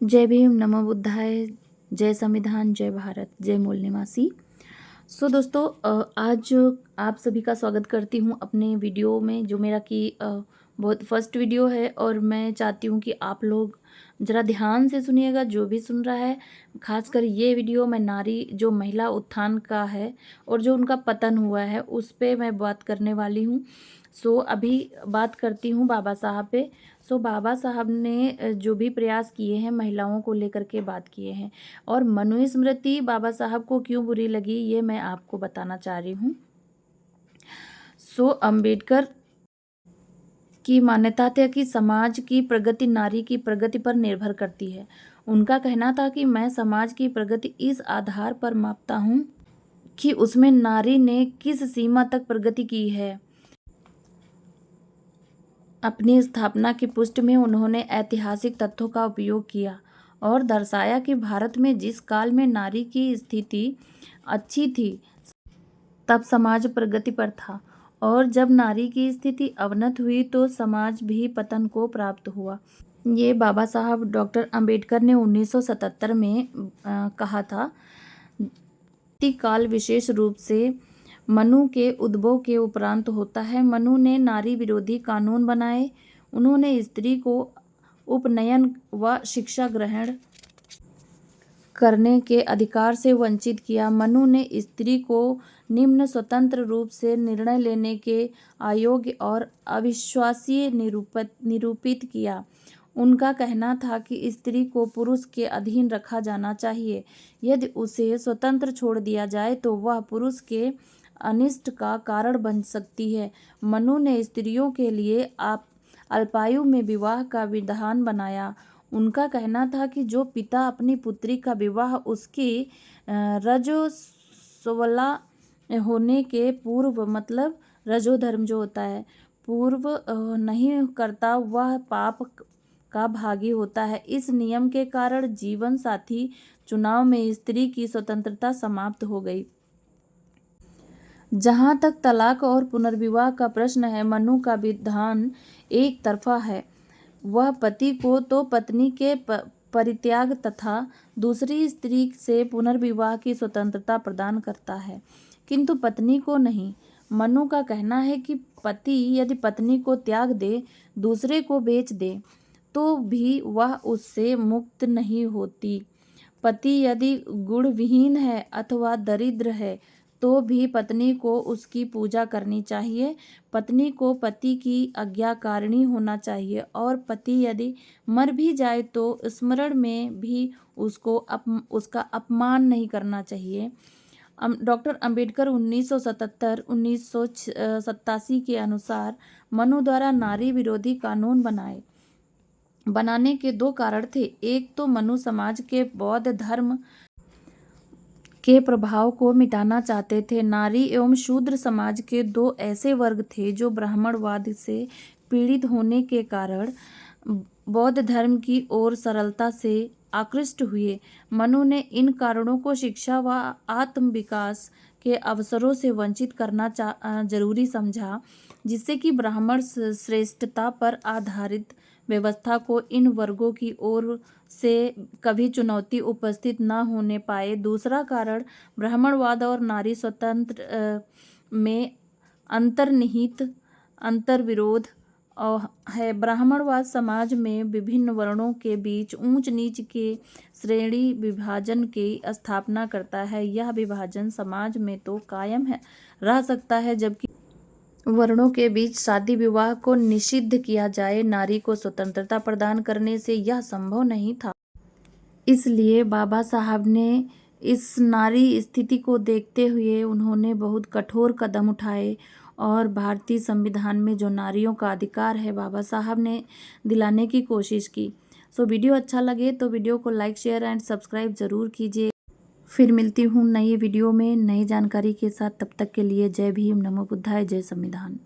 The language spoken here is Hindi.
जय भीम, नमो बुद्धाय, जय संविधान, जय भारत, जय मूल निवासी। दोस्तों, आज आप सभी का स्वागत करती हूँ अपने वीडियो में, जो मेरा कि बहुत फर्स्ट वीडियो है। और मैं चाहती हूँ कि आप लोग ज़रा ध्यान से सुनिएगा, जो भी सुन रहा है। खासकर ये वीडियो मैं नारी जो महिला उत्थान का है और जो उनका पतन हुआ है उस पे मैं बात करने वाली हूँ। अभी बात करती हूँ बाबा साहब पे। बाबा साहब ने जो भी प्रयास किए हैं महिलाओं को लेकर के बात किए हैं, और मनुस्मृति बाबा साहब को क्यों बुरी लगी ये मैं आपको बताना चाह रही हूँ। अंबेडकर की मान्यता थी कि समाज की प्रगति नारी की प्रगति पर निर्भर करती है। उनका कहना था कि मैं समाज की प्रगति इस आधार पर मापता हूँ कि उसमें नारी ने किस सीमा तक प्रगति की है। अपनी स्थापना की पुष्टि में उन्होंने ऐतिहासिक तथ्यों का उपयोग किया और दर्शाया कि भारत में जिस काल में नारी की स्थिति अच्छी थी तब समाज प्रगति पर था, और जब नारी की स्थिति अवनत हुई तो समाज भी पतन को प्राप्त हुआ। ये बाबा साहब डॉक्टर अंबेडकर ने 1977 में कहा था। काल विशेष रूप से मनु के उद्भव के उपरांत होता है। मनु ने नारी विरोधी कानून बनाए। उन्होंने स्त्री को उपनयन व शिक्षा ग्रहण करने के अधिकार से वंचित किया। मनु ने स्त्री को निम्न स्वतंत्र रूप से निर्णय लेने के अयोग्य और अविश्वासीय निरूपित किया। उनका कहना था कि स्त्री को पुरुष के अधीन रखा जाना चाहिए। यदि उसे स्वतंत्र छोड़ दिया जाए तो वह पुरुष के अनिष्ट का कारण बन सकती है। मनु ने स्त्रियों के लिए अल्पायु में विवाह का विधान बनाया। उनका कहना था कि जो पिता अपनी पुत्री का विवाह उसकी रजोस्वला होने के पूर्व, मतलब रजोधर्म जो होता है, पूर्व नहीं करता वह पाप का भागी होता है। इस नियम के कारण जीवन साथी चुनाव में स्त्री की स्वतंत्रता समाप्त हो गई। जहाँ तक तलाक और पुनर्विवाह का प्रश्न है, मनु का विधान एक तरफा है। वह पति को तो पत्नी के परित्याग तथा दूसरी स्त्री से पुनर्विवाह की स्वतंत्रता प्रदान करता है, किंतु पत्नी को नहीं। मनु का कहना है कि पति यदि पत्नी को त्याग दे, दूसरे को बेच दे, तो भी वह उससे मुक्त नहीं होती। पति यदि गुणविहीन है अथवा दरिद्र है तो भी पत्नी को उसकी पूजा करनी चाहिए। पत्नी को पति की आज्ञाकारिणी होना चाहिए, और पति यदि मर भी जाए तो स्मरण में भी उसका अपमान नहीं करना चाहिए। डॉक्टर अंबेडकर 1987 के अनुसार मनु द्वारा नारी विरोधी कानून बनाने के दो कारण थे। एक तो मनु समाज के बौद्ध धर्म के प्रभाव को मिटाना चाहते थे। नारी एवं शूद्र समाज के दो ऐसे वर्ग थे जो ब्राह्मणवाद से पीड़ित होने के कारण बौद्ध धर्म की ओर सरलता से आकृष्ट हुए। मनु ने इन कारणों को शिक्षा व आत्म विकास के अवसरों से वंचित करना जरूरी समझा, जिससे कि ब्राह्मण श्रेष्ठता पर आधारित व्यवस्था को इन वर्गों की ओर से कभी चुनौती उपस्थित न होने पाए। दूसरा कारण ब्राह्मणवाद और नारी स्वतंत्र में अंतर्निहित अंतर्विरोध है। ब्राह्मणवाद समाज में विभिन्न वर्णों के बीच ऊंच नीच के श्रेणी विभाजन की स्थापना करता है। यह विभाजन समाज में तो कायम रह सकता है, जबकि वर्णों के बीच शादी विवाह को निषिद्ध किया जाए, नारी को स्वतंत्रता प्रदान करने से यह संभव नहीं था। इसलिए बाबा साहब ने इस नारी स्थिति को देखते हुए उन्होंने बहुत कठोर कदम उठाए, और भारतीय संविधान में जो नारियों का अधिकार है बाबा साहब ने दिलाने की कोशिश की। वीडियो अच्छा लगे तो वीडियो को लाइक, शेयर एंड सब्सक्राइब जरूर कीजिए। फिर मिलती हूँ नई वीडियो में नई जानकारी के साथ। तब तक के लिए जय भीम, नमो बुद्धाय, जय संविधान।